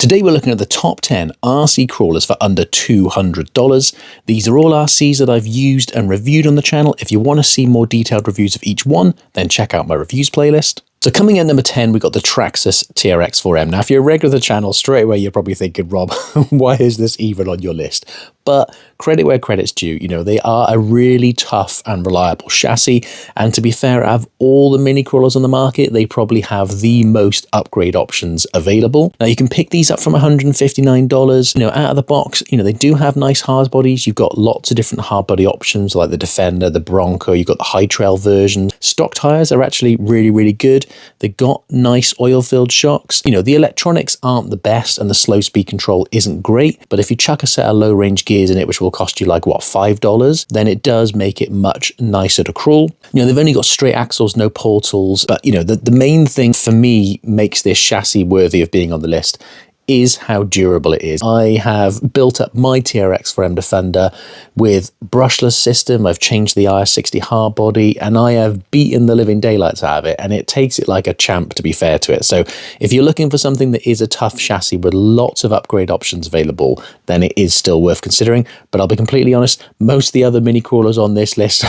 Today we're looking at the top 10 RC crawlers for under $200. These are all RCs that I've used and reviewed on the channel. If you want to see more detailed reviews of each one, then check out my reviews playlist. So coming in number 10, we've got the Traxxas TRX4M. Now, if you're a regular to the channel, straight away you're probably thinking, Rob, why is this even on your list? But credit where credit's due. You know, they are a really tough and reliable chassis. And to be fair, out of all the mini crawlers on the market, they probably have the most upgrade options available. Now, you can pick these up from $159. You know, out of the box, you know, they do have nice hard bodies. You've got lots of different hard body options like the Defender, the Bronco. You've got the High Trail version. Stock tires are actually really, really good. They've got nice oil-filled shocks. You know, the electronics aren't the best and the slow speed control isn't great. But if you chuck a set of low-range gears in it, which will cost you like, what, $5, then it does make it much nicer to crawl. You know, they've only got straight axles, no portals. But, you know, the main thing for me makes this chassis worthy of being on the list is how durable it is. I have built up my TRX4M Defender with brushless system. I've changed the IR60 hard body and I have beaten the living daylights out of it, and it takes it like a champ, to be fair to it. So if you're looking for something that is a tough chassis with lots of upgrade options available, then it is still worth considering. But I'll be completely honest, most of the other mini crawlers on this list,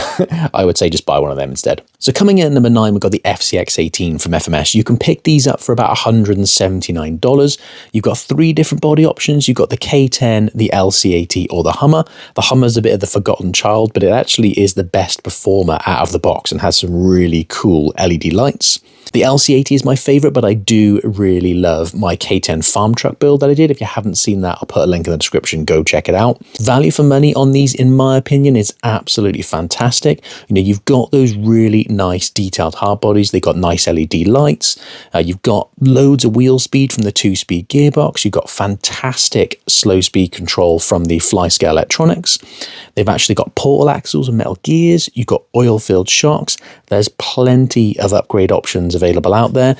I would say just buy one of them instead. So coming in at number 9, we've got the FCX18 from FMS. You can pick these up for about $179. You've got 3 different body options. You've got the K10, the LC80, or the Hummer. The Hummer's a bit of the forgotten child, but it actually is the best performer out of the box and has some really cool LED lights. The LC80 is my favorite, but I do really love my K10 farm truck build that I did. If you haven't seen that, I'll put a link in the description. Go check it out. Value for money on these, in my opinion, is absolutely fantastic. You know, you've got those really nice detailed hard bodies. They've got nice LED lights. You've got loads of wheel speed from the 2-speed gearbox. You've got fantastic slow speed control from the Flyscale electronics. They've actually got portal axles and metal gears. You've got oil-filled shocks. There's plenty of upgrade options available out there.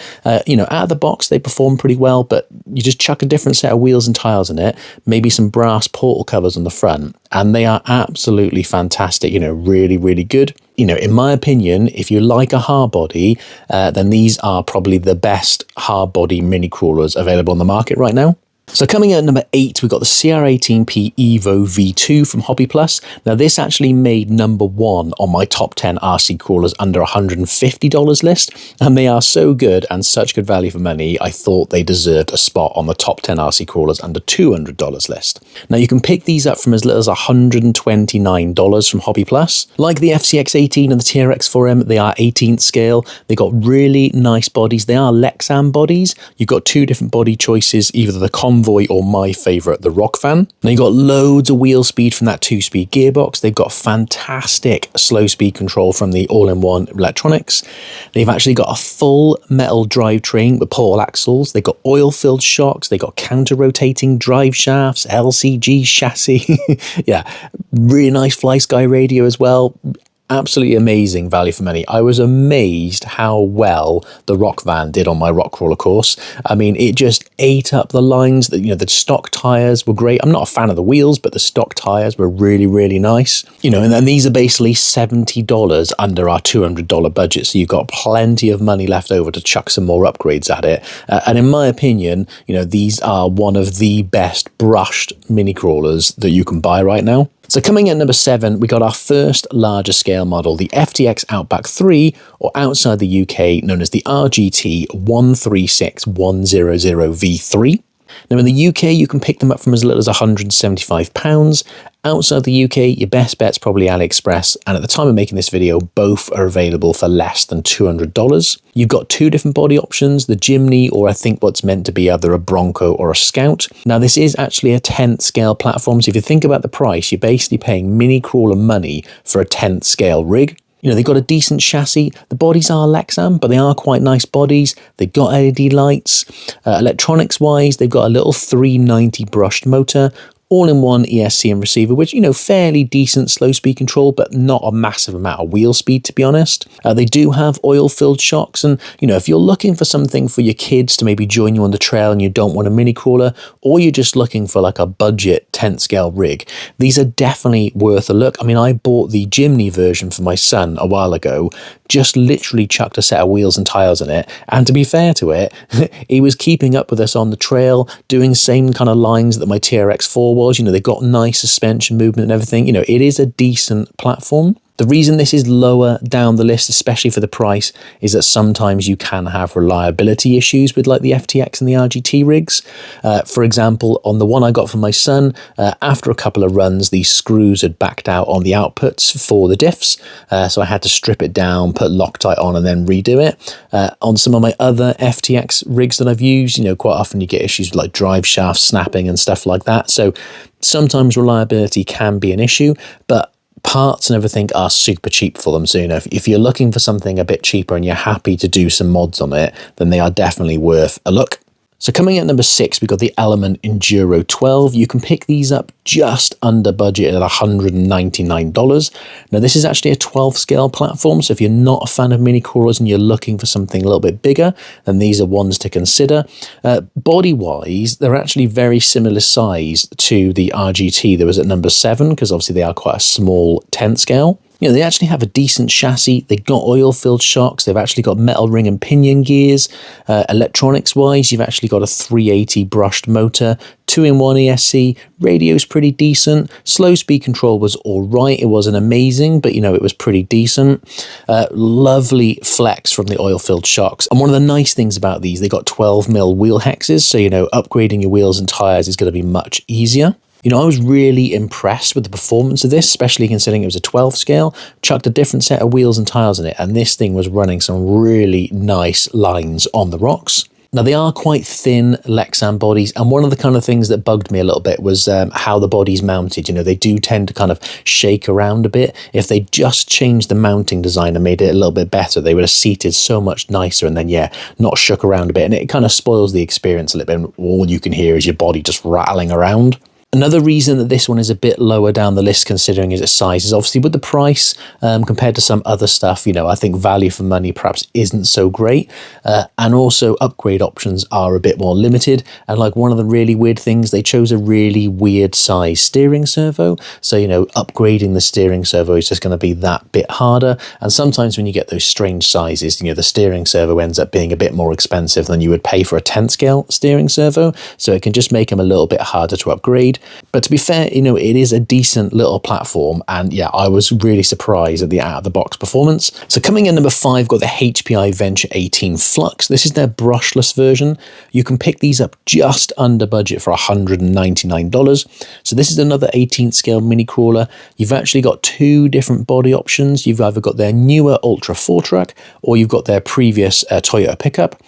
You know, out of the box, they perform pretty well, but you just chuck a different set of wheels and tires in it, maybe some brass portal covers on the front, and they are absolutely fantastic. You know, really, really good. You know, in my opinion, if you like a hard body, then these are probably the best hard body mini crawlers available on the market right now. So coming in at number 8, we've got the CR18P Evo V2 from Hobby Plus. Now this actually made number 1 on my top 10 RC crawlers under $150 list, and they are so good and such good value for money, I thought they deserved a spot on the top 10 RC crawlers under $200 list. Now you can pick these up from as little as $129 from Hobby Plus. Like the FCX18 and the TRX4M, they are 18th scale. They got really nice bodies. They are Lexan bodies. You've got 2 different body choices, either the Convoy or my favourite, the Rock Fan. Now you've got loads of wheel speed from that 2-speed gearbox. They've got fantastic slow speed control from the all-in-one electronics. They've actually got a full metal drivetrain with portal axles. They've got oil-filled shocks. They've got counter-rotating drive shafts, LCG chassis. Yeah, really nice FlySky radio as well. Absolutely amazing value for money. I was amazed how well the Rock Van did on my rock crawler course. I mean, it just ate up the lines. You know, the stock tires were great. I'm not a fan of the wheels, but the stock tires were really, really nice. You know, and then these are basically $70 under our $200 budget. So you've got plenty of money left over to chuck some more upgrades at it. And in my opinion, you know, these are one of the best brushed mini crawlers that you can buy right now. So coming in at number 7, we got our first larger scale model, the FTX Outback 3, or outside the UK known as the RGT 136100V3. Now in the UK, you can pick them up from as little as £175. Outside the UK, your best bet's probably AliExpress, and at the time of making this video, both are available for less than $200. You've got 2 different body options, the Jimny, or I think what's meant to be either a Bronco or a Scout. Now this is actually a 10th scale platform, so if you think about the price, you're basically paying mini crawler money for a 10th scale rig. You know, they've got a decent chassis. The bodies are Lexan, but they are quite nice bodies. They've got LED lights. Electronics-wise, they've got a little 390 brushed motor. all-in-one ESC and receiver, which, you know, fairly decent slow speed control, but not a massive amount of wheel speed, to be honest. They do have oil-filled shocks, and, you know, if you're looking for something for your kids to maybe join you on the trail and you don't want a mini crawler, or you're just looking for like a budget 10th scale rig, these are definitely worth a look. I mean, I bought the Jimny version for my son a while ago, just literally chucked a set of wheels and tires in it, and to be fair to it, he was keeping up with us on the trail, doing the same kind of lines that my TRX4 was. You know, they got nice suspension movement and everything. You know, it is a decent platform. The reason this is lower down the list, especially for the price, is that sometimes you can have reliability issues with like the FTX and the RGT rigs. For example, on the one I got from my son, after a couple of runs, these screws had backed out on the outputs for the diffs. So I had to strip it down, put Loctite on, and then redo it. On some of my other FTX rigs that I've used, you know, quite often you get issues with like drive shaft snapping and stuff like that. So sometimes reliability can be an issue, but parts and everything are super cheap for them. So, you know, if you're looking for something a bit cheaper and you're happy to do some mods on it, then they are definitely worth a look. So coming at number 6, we've got the Element Enduro 12. You can pick these up just under budget at $199. Now, this is actually a 12 scale platform, so if you're not a fan of mini crawlers and you're looking for something a little bit bigger, then these are ones to consider. Body-wise, they're actually very similar size to the RGT that was at number 7, because obviously they are quite a small 10th scale. You know, they actually have a decent chassis. They've got oil-filled shocks. They've actually got metal ring and pinion gears. Electronics-wise, you've actually got a 380 brushed motor, 2-in-1 ESC. Radio's pretty decent. Slow speed control was all right. It wasn't amazing, but, you know, it was pretty decent. Lovely flex from the oil-filled shocks. And one of the nice things about these, they got 12mm wheel hexes, so, you know, upgrading your wheels and tires is going to be much easier. You know, I was really impressed with the performance of this, especially considering it was a 12 scale. Chucked a different set of wheels and tires in it, and this thing was running some really nice lines on the rocks. Now, they are quite thin Lexan bodies, and one of the kind of things that bugged me a little bit was how the body's mounted. You know, they do tend to kind of shake around a bit. If they just changed the mounting design and made it a little bit better, they would have seated so much nicer, and then, yeah, not shook around a bit. And it kind of spoils the experience a little bit. All you can hear is your body just rattling around. Another reason that this one is a bit lower down the list, considering its size, is obviously with the price compared to some other stuff. You know, I think value for money perhaps isn't so great, and also upgrade options are a bit more limited. And like one of the really weird things, they chose a really weird size steering servo. So, you know, upgrading the steering servo is just going to be that bit harder. And sometimes when you get those strange sizes, you know, the steering servo ends up being a bit more expensive than you would pay for a 10th scale steering servo. So it can just make them a little bit harder to upgrade. But to be fair, you know, it is a decent little platform, and yeah, I was really surprised at the out-of-the-box performance. So coming in number 5, got the HPI Venture 18 Flux. This is their brushless version. You can pick these up just under budget for $199. So this is another 18th scale mini crawler. You've actually got 2 different body options. You've either got their newer Ultra 4 truck, or you've got their previous Toyota pickup.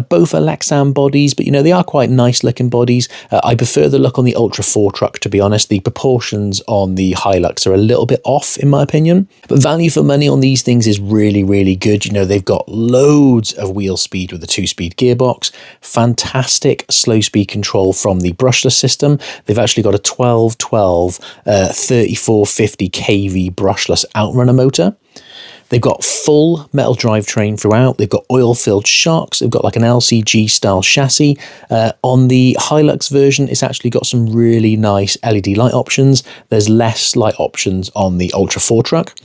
Both are Lexan bodies, but, you know, they are quite nice looking bodies. I prefer the look on the Ultra 4 truck, to be honest. The proportions on the Hilux are a little bit off, in my opinion. But value for money on these things is really, really good. You know, they've got loads of wheel speed with the 2-speed gearbox, fantastic slow speed control from the brushless system. They've actually got a 1212 3450 kV brushless outrunner motor. They've got full metal drivetrain throughout. They've got oil-filled shocks. They've got like an LCG style chassis. On the Hilux version, it's actually got some really nice LED light options. There's less light options on the Ultra 4 truck.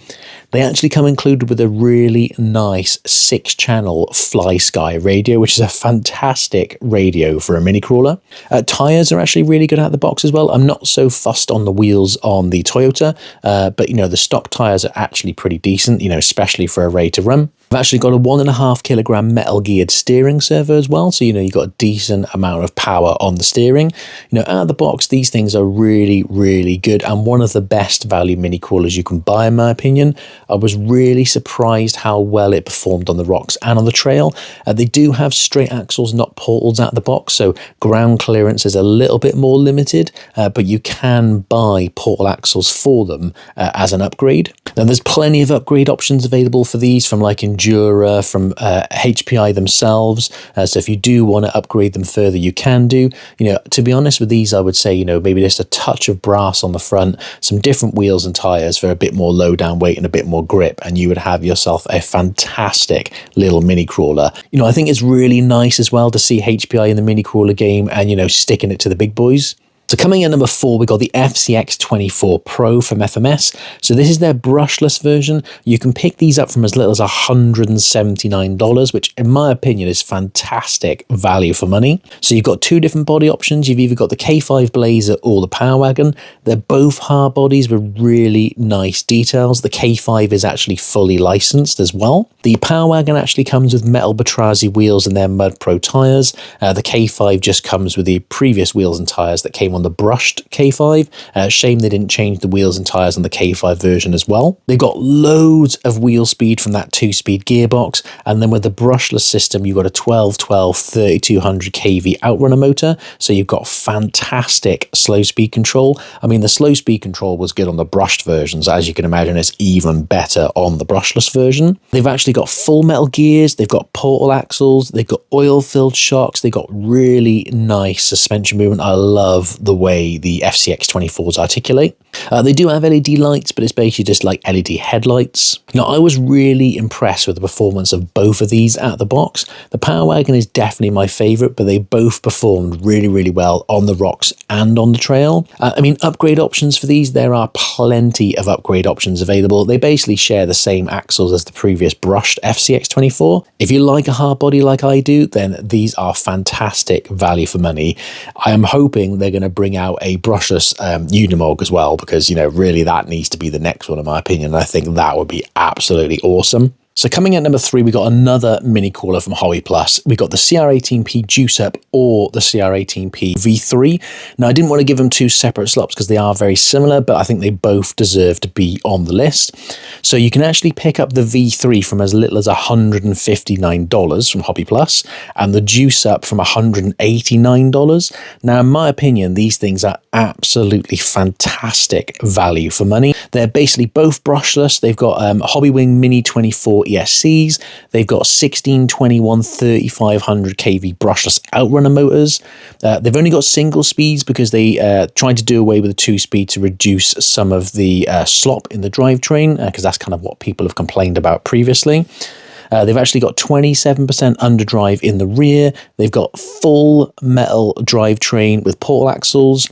They actually come included with a really nice 6-channel Fly Sky radio, which is a fantastic radio for a mini crawler. Tyres are actually really good out of the box as well. I'm not so fussed on the wheels on the Toyota, but, you know, the stock tyres are actually pretty decent, you know, especially for a ready to run. I've actually got a 1.5 kilogram metal geared steering servo as well. So, you know, you've got a decent amount of power on the steering. You know, out of the box, these things are really, really good, and one of the best value mini crawlers you can buy, in my opinion. I was really surprised how well it performed on the rocks and on the trail. They do have straight axles, not portals, out of the box, so ground clearance is a little bit more limited, but you can buy portal axles for them as an upgrade. Now, there's plenty of upgrade options available for these, from like Endura from HPI themselves. So if you do want to upgrade them further, you can do. To be honest with these, I would say, maybe just a touch of brass on the front, some different wheels and tires for a bit more low down weight and a bit more grip, and you would have yourself a fantastic little mini crawler. I think it's really nice as well to see HPI in the mini crawler game and, sticking it to the big boys. So coming in number 4, we got the FCX24 Pro from FMS. So this is their brushless version. You can pick these up from as little as $179, which in my opinion is fantastic value for money. So you've got 2 different body options. You've either got the K5 Blazer or the Power Wagon. They're both hard bodies with really nice details. The K5 is actually fully licensed as well. The Power Wagon actually comes with metal Batrazi wheels and their Mud Pro tires. The K5 just comes with the previous wheels and tires that came on the brushed K5. Shame they didn't change the wheels and tires on the K5 version as well. They've got loads of wheel speed from that 2-speed gearbox, and then with the brushless system you've got a 1212 3200 kV outrunner motor, so you've got fantastic slow speed control. I mean, the slow speed control was good on the brushed versions. As you can imagine, it's even better on the brushless version. They've actually got full metal gears, they've got portal axles, they've got oil filled shocks, they've got really nice suspension movement. I love the way the FCX24s articulate. They do have LED lights, but it's basically just like LED headlights. I was really impressed with the performance of both of these out of the box. The Power Wagon is definitely my favorite, but they both performed really, really well on the rocks and on the trail. I mean, upgrade options for these, there are plenty of upgrade options available. They basically share the same axles as the previous brushed FCX24. If you like a hard body like I do, then these are fantastic value for money. I am hoping they're going to bring out a brushless Unimog as well, because really that needs to be the next one in my opinion. I think that would be absolutely awesome. So coming at number 3, we got another mini crawler from Hobby Plus. We got the CR18P Juice Up or the CR18P V3. Now, I didn't want to give them 2 separate slots because they are very similar, but I think they both deserve to be on the list. So you can actually pick up the V3 from as little as $159 from Hobby Plus, and the Juice Up from $189. Now, in my opinion, these things are absolutely fantastic value for money. They're basically both brushless. They've got Hobbywing Mini 24 ESCs. They've got 1621 3500 kV brushless outrunner motors. They've only got single speeds because they tried to do away with the 2-speed to reduce some of the slop in the drivetrain, because that's kind of what people have complained about previously. They've actually got 27% underdrive in the rear. They've got full metal drivetrain with portal axles,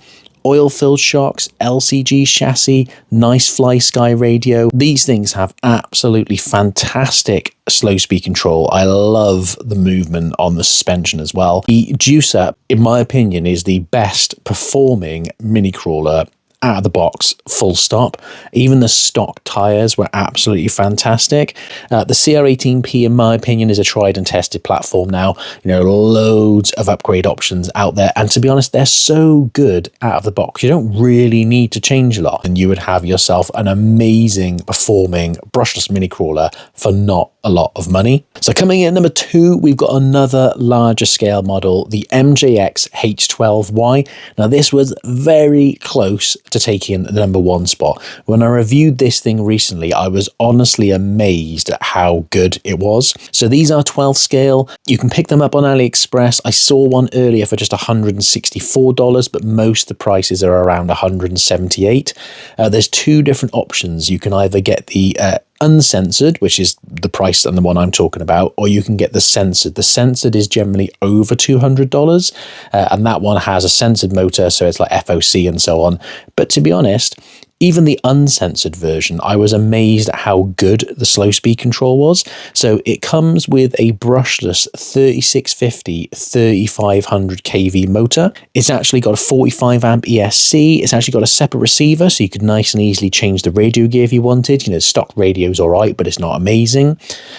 oil-filled shocks, LCG chassis, nice fly sky radio. These things have absolutely fantastic slow speed control. I love the movement on the suspension as well. The Juice Up, in my opinion, is the best performing mini crawler out of the box, full stop. Even the stock tires were absolutely fantastic. The CR18P, in my opinion, is a tried and tested platform now. Loads of upgrade options out there, and to be honest, they're so good out of the box. You don't really need to change a lot, and you would have yourself an amazing performing brushless mini crawler for not a lot of money. So coming in at number 2, we've got another larger scale model, the MJX H12Y. Now, this was very close to taking the number 1 spot. When I reviewed this thing recently, I was honestly amazed at how good it was. So these are 12 scale. You can pick them up on AliExpress. I saw one earlier for just $164, but most of the prices are around $178. There's 2 different options. You can either get the uncensored, which is the price and the one I'm talking about, or you can get the censored. The censored is generally over $200, and that one has a censored motor, so it's like FOC and so on. But to be honest, even the uncensored version, I was amazed at how good the slow speed control was. So it comes with a brushless 3650 3500 kV motor. It's actually got a 45 amp ESC. It's actually got a separate receiver, so you could nice and easily change the radio gear if you wanted. Stock radio's all right, but it's not amazing.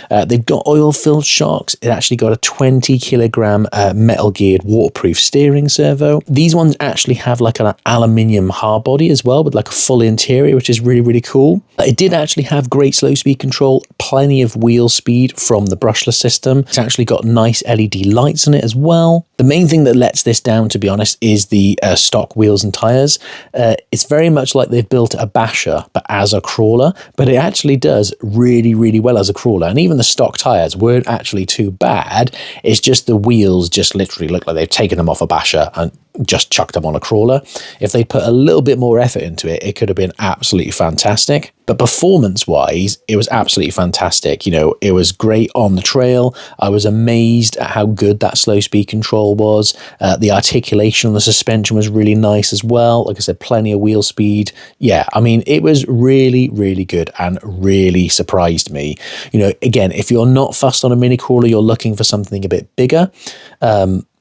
They've got oil-filled shocks. It actually got a 20 kilogram metal geared waterproof steering servo. These ones actually have like an aluminium hard body as well, with like a full interior, which is really, really cool. It did actually have great slow speed control, plenty of wheel speed from the brushless system. It's actually got nice LED lights on it as well. The main thing that lets this down, to be honest, is the stock wheels and tyres. It's very much like they've built a basher, but as a crawler, but it actually does really, really well as a crawler. And even the stock tyres weren't actually too bad. It's just the wheels just literally look like they've taken them off a basher and just chucked them on a crawler. If they put a little bit more effort into it, it could have been absolutely fantastic. But performance-wise, it was absolutely fantastic. You know, it was great on the trail. I was amazed at how good that slow speed control was. The articulation on the suspension was really nice as well. Like I said, plenty of wheel speed. Yeah, I mean, it was really, really good and really surprised me. You know, again, if you're not fussed on a mini crawler, you're looking for something a bit bigger,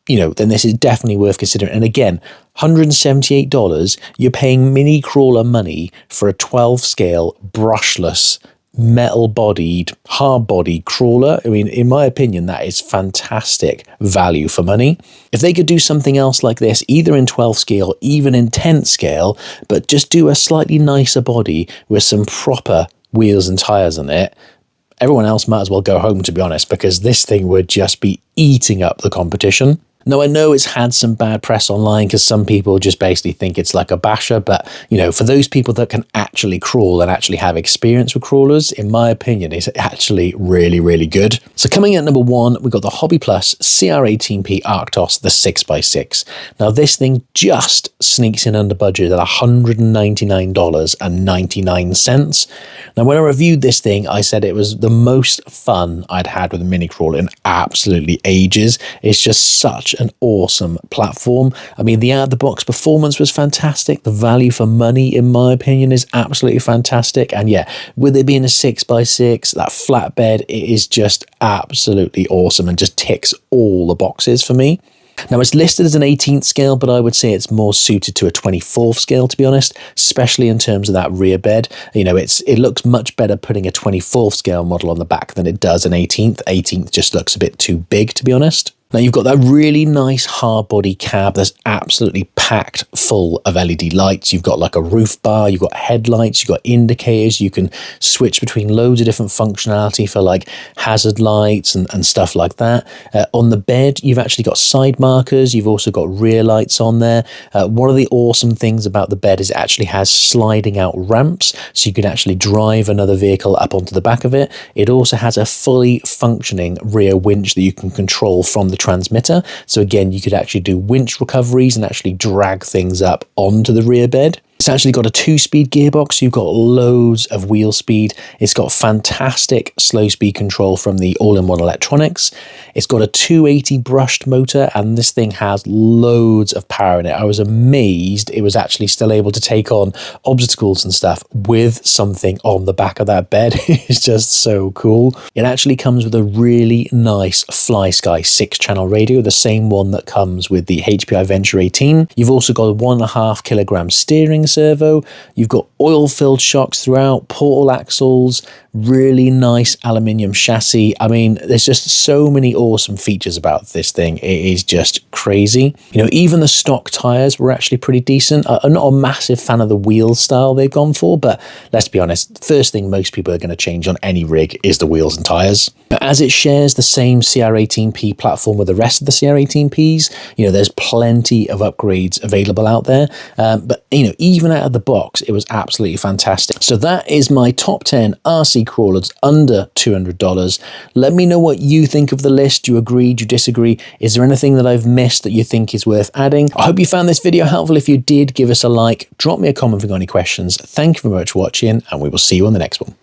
you know, then this is definitely worth considering. And again, $178, you're paying mini crawler money for a 12 scale brushless metal bodied, hard bodied crawler. I mean, in my opinion, that is fantastic value for money. If they could do something else like this, either in 12 scale, even in 10 scale, but just do a slightly nicer body with some proper wheels and tires on it, everyone else might as well go home, to be honest, because this thing would just be eating up the competition. Now, I know it's had some bad press online because some people just basically think it's like a basher, but, you know, for those people that can actually crawl and actually have experience with crawlers, in my opinion, it's actually really, really good. So coming in at number 1, we've got the Hobby Plus CR18P Arctos, the 6x6. Now, this thing just sneaks in under budget at $199.99. Now, when I reviewed this thing, I said it was the most fun I'd had with a mini crawler in absolutely ages. It's just such an awesome platform. I mean, the out-of-the-box performance was fantastic. The value for money, in my opinion, is absolutely fantastic. And yeah, with it being a 6x6, that flatbed, it is just absolutely awesome and just ticks all the boxes for me. Now, it's listed as an 18th scale, but I would say it's more suited to a 24th scale, to be honest, especially in terms of that rear bed. You know, it looks much better putting a 24th scale model on the back than it does an 18th. 18th just looks a bit too big, to be honest. Now, you've got that really nice hard body cab that's absolutely packed full of LED lights. You've got like a roof bar, you've got headlights, you've got indicators. You can switch between loads of different functionality for like hazard lights and stuff like that. On the bed, you've actually got side markers. You've also got rear lights on there. One of the awesome things about the bed is it actually has sliding out ramps, so you can actually drive another vehicle up onto the back of it. It also has a fully functioning rear winch that you can control from the transmitter. So again, you could actually do winch recoveries and actually drag things up onto the rear bed. It's actually got a 2-speed gearbox, so you've got loads of wheel speed. It's got fantastic slow speed control from the all-in-one electronics. It's got a 280 brushed motor, and this thing has loads of power in it. I was amazed it was actually still able to take on obstacles and stuff with something on the back of that bed. It's just so cool. It actually comes with a really nice FlySky 6-channel radio, the same one that comes with the HPI Venture 18. You've also got a 1.5 kilogram steering servo. You've got oil-filled shocks throughout, portal axles, really nice aluminium chassis. I mean, there's just so many awesome features about this thing. It is just crazy. You know, even the stock tires were actually pretty decent. I'm not a massive fan of the wheel style they've gone for, but let's be honest, first thing most people are going to change on any rig is the wheels and tires. But as it shares the same CR18P platform with the rest of the CR18Ps, you know, there's plenty of upgrades available out there. But, you know, even out of the box, it was absolutely fantastic. So that is my top 10 RC crawlers under $200. Let me know what you think of the list. Do you agree? Do you disagree? Is there anything that I've missed that you think is worth adding? I hope you found this video helpful. If you did, give us a like, drop me a comment if you've got any questions. Thank you very much for watching, and we will see you on the next one.